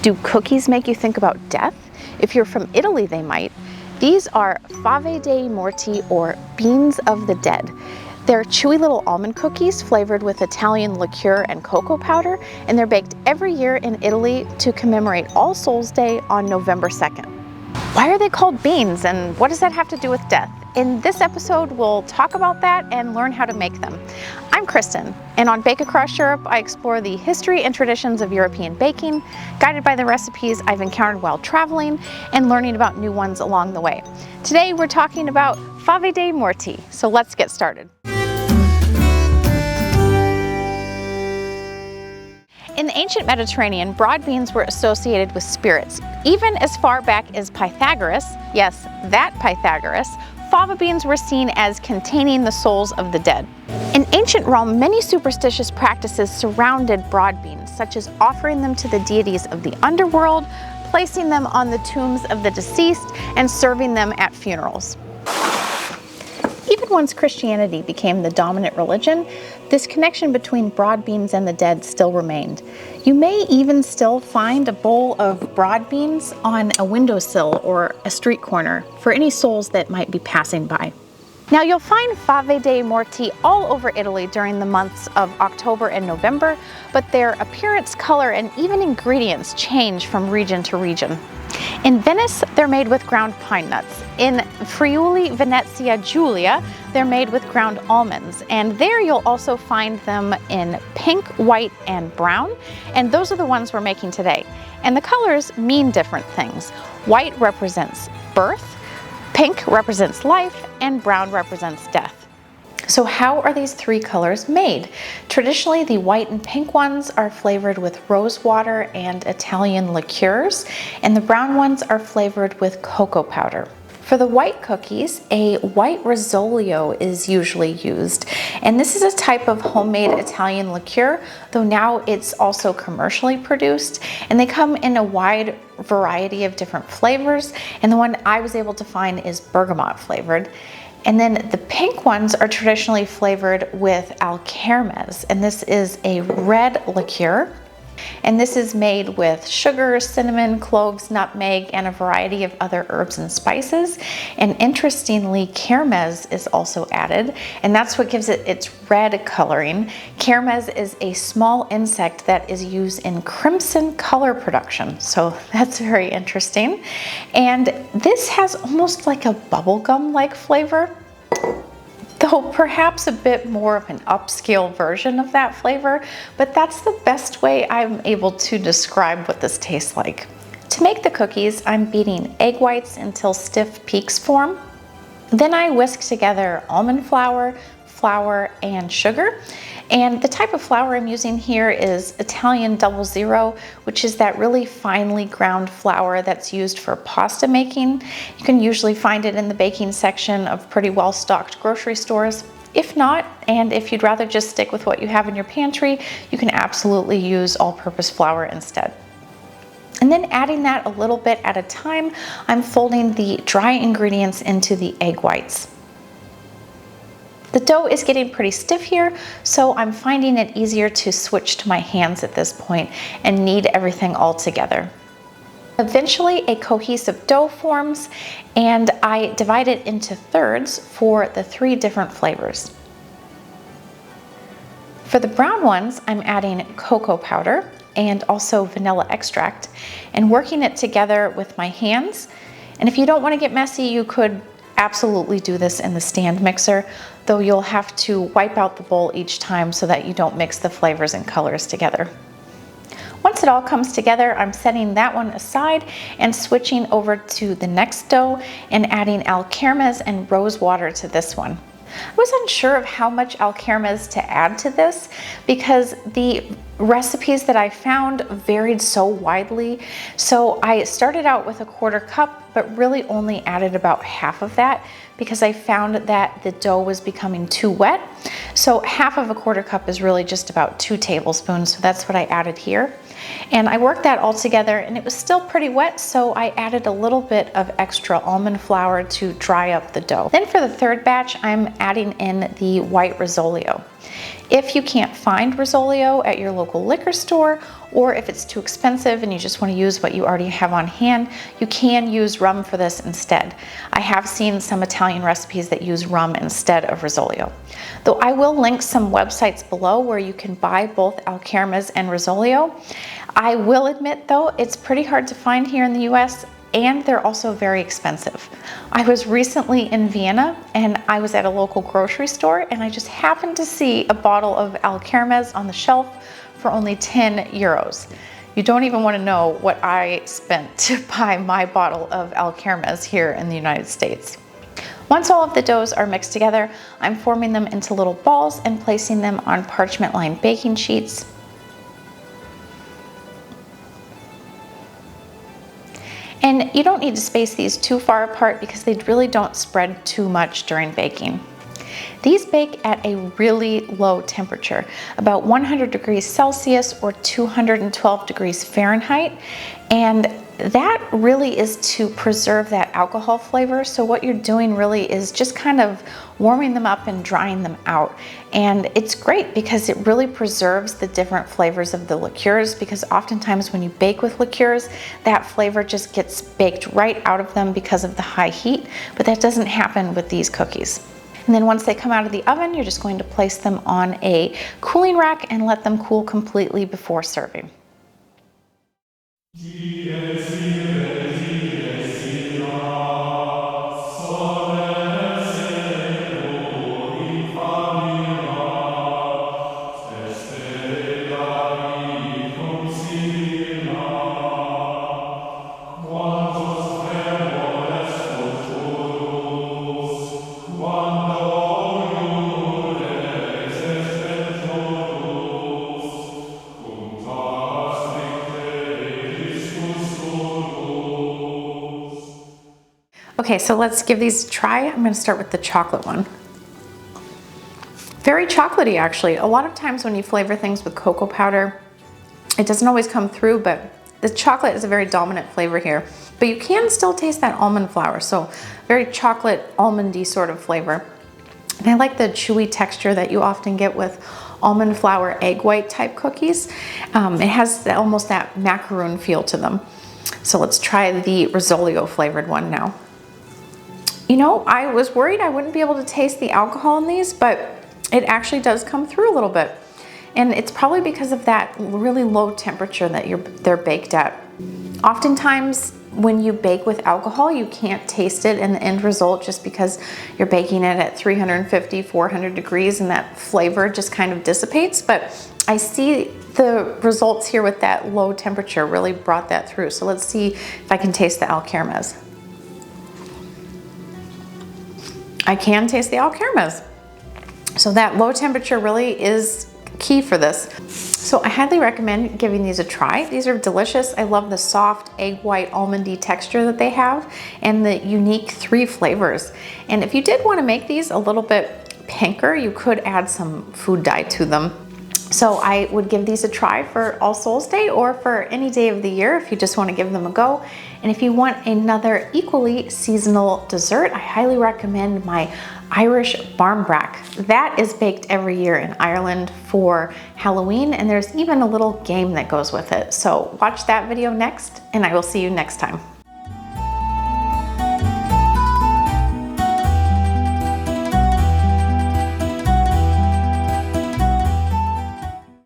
Do cookies make you think about death? If you're from Italy, they might. These are Fave dei Morti, or beans of the dead. They're chewy little almond cookies flavored with Italian liqueur and cocoa powder, and they're baked every year in Italy to commemorate All Souls Day on November 2nd. Why are they called beans, and what does that have to do with death? In this episode, we'll talk about that and learn how to make them. I'm Kristen, and on Bake Across Europe, I explore the history and traditions of European baking, guided by the recipes I've encountered while traveling and learning about new ones along the way. Today, we're talking about Fave dei Morti, so let's get started. In the ancient Mediterranean, broad beans were associated with spirits. Even as far back as Pythagoras, yes, that Pythagoras, fava beans were seen as containing the souls of the dead. In ancient Rome, many superstitious practices surrounded broad beans, such as offering them to the deities of the underworld, placing them on the tombs of the deceased, and serving them at funerals. Even once Christianity became the dominant religion, this connection between broad beans and the dead still remained. You may even still find a bowl of broad beans on a windowsill or a street corner for any souls that might be passing by. Now, you'll find Fave dei Morti all over Italy during the months of October and November, but their appearance, color, and even ingredients change from region to region. In Venice, they're made with ground pine nuts. In Friuli, Venezia Giulia, they're made with ground almonds. And there you'll also find them in pink, white, and brown. And those are the ones we're making today. And the colors mean different things. White represents birth, pink represents life, and brown represents death. So how are these three colors made? Traditionally, the white and pink ones are flavored with rose water and Italian liqueurs, and the brown ones are flavored with cocoa powder. For the white cookies, a white rosolio is usually used, and this is a type of homemade Italian liqueur, though now it's also commercially produced, and they come in a wide variety of different flavors, and the one I was able to find is bergamot flavored. And then the pink ones are traditionally flavored with alchermes, and this is a red liqueur. And this is made with sugar, cinnamon, cloves, nutmeg, and a variety of other herbs and spices. And interestingly, kermes is also added, and that's what gives it its red coloring. Kermes is a small insect that is used in crimson color production, so that's very interesting. And this has almost like a bubblegum-like flavor, though perhaps a bit more of an upscale version of that flavor, but that's the best way I'm able to describe what this tastes like. To make the cookies, I'm beating egg whites until stiff peaks form. Then I whisk together almond flour, and sugar. And the type of flour I'm using here is Italian 00, which is that really finely ground flour that's used for pasta making. You can usually find it in the baking section of pretty well-stocked grocery stores. If not, and if you'd rather just stick with what you have in your pantry, you can absolutely use all-purpose flour instead. And then adding that a little bit at a time, I'm folding the dry ingredients into the egg whites. The dough is getting pretty stiff here, so I'm finding it easier to switch to my hands at this point and knead everything all together. Eventually, a cohesive dough forms, and I divide it into thirds for the three different flavors. For the brown ones, I'm adding cocoa powder and also vanilla extract and working it together with my hands. And if you don't want to get messy, you could absolutely do this in the stand mixer, though you'll have to wipe out the bowl each time so that you don't mix the flavors and colors together. Once it all comes together, I'm setting that one aside and switching over to the next dough and adding alchermes and rose water to this one. I was unsure of how much alchermes to add to this because the recipes that I found varied so widely. So I started out with a 1/4 cup, but really only added about half of that because I found that the dough was becoming too wet. So half of a 1/4 cup is really just about 2 tablespoons. So that's what I added here. And I worked that all together and it was still pretty wet, so I added a little bit of extra almond flour to dry up the dough. Then for the third batch, I'm adding in the white rosolio. If you can't find rosolio at your local liquor store, or if it's too expensive and you just want to use what you already have on hand, you can use rum for this instead. I have seen some Italian recipes that use rum instead of rosolio. Though I will link some websites below where you can buy both alchermes and rosolio. I will admit though, it's pretty hard to find here in the US, and they're also very expensive. I was recently in Vienna and I was at a local grocery store and I just happened to see a bottle of alchermes on the shelf for only 10 euros. You don't even want to know what I spent to buy my bottle of alchermes here in the United States. Once all of the doughs are mixed together, I'm forming them into little balls and placing them on parchment-lined baking sheets. And you don't need to space these too far apart because they really don't spread too much during baking. These bake at a really low temperature, about 100 degrees Celsius or 212 degrees Fahrenheit. And that really is to preserve that alcohol flavor. So what you're doing really is just kind of warming them up and drying them out. And it's great because it really preserves the different flavors of the liqueurs, because oftentimes when you bake with liqueurs, that flavor just gets baked right out of them because of the high heat, but that doesn't happen with these cookies. And then once they come out of the oven, you're just going to place them on a cooling rack and let them cool completely before serving. Okay, so let's give these a try. I'm gonna start with the chocolate one. Very chocolatey, actually. A lot of times when you flavor things with cocoa powder, it doesn't always come through, but the chocolate is a very dominant flavor here. But you can still taste that almond flour, so very chocolate, almondy sort of flavor. And I like the chewy texture that you often get with almond flour egg white type cookies. It has almost that macaroon feel to them. So let's try the rosolio flavored one now. You know, I was worried I wouldn't be able to taste the alcohol in these, but it actually does come through a little bit. And it's probably because of that really low temperature that they're baked at. Oftentimes, when you bake with alcohol, you can't taste it in the end result just because you're baking it at 350, 400 degrees and that flavor just kind of dissipates. But I see the results here with that low temperature really brought that through. So let's see if I can taste the alchermes. I can taste the alchermes. So that low temperature really is key for this. So I highly recommend giving these a try. These are delicious. I love the soft egg white almondy texture that they have and the unique 3 flavors. And if you did want to make these a little bit pinker, you could add some food dye to them. So I would give these a try for All Souls Day or for any day of the year if you just want to give them a go. And if you want another equally seasonal dessert, I highly recommend my Irish barmbrack. That is baked every year in Ireland for Halloween, and there's even a little game that goes with it. So watch that video next, and I will see you next time.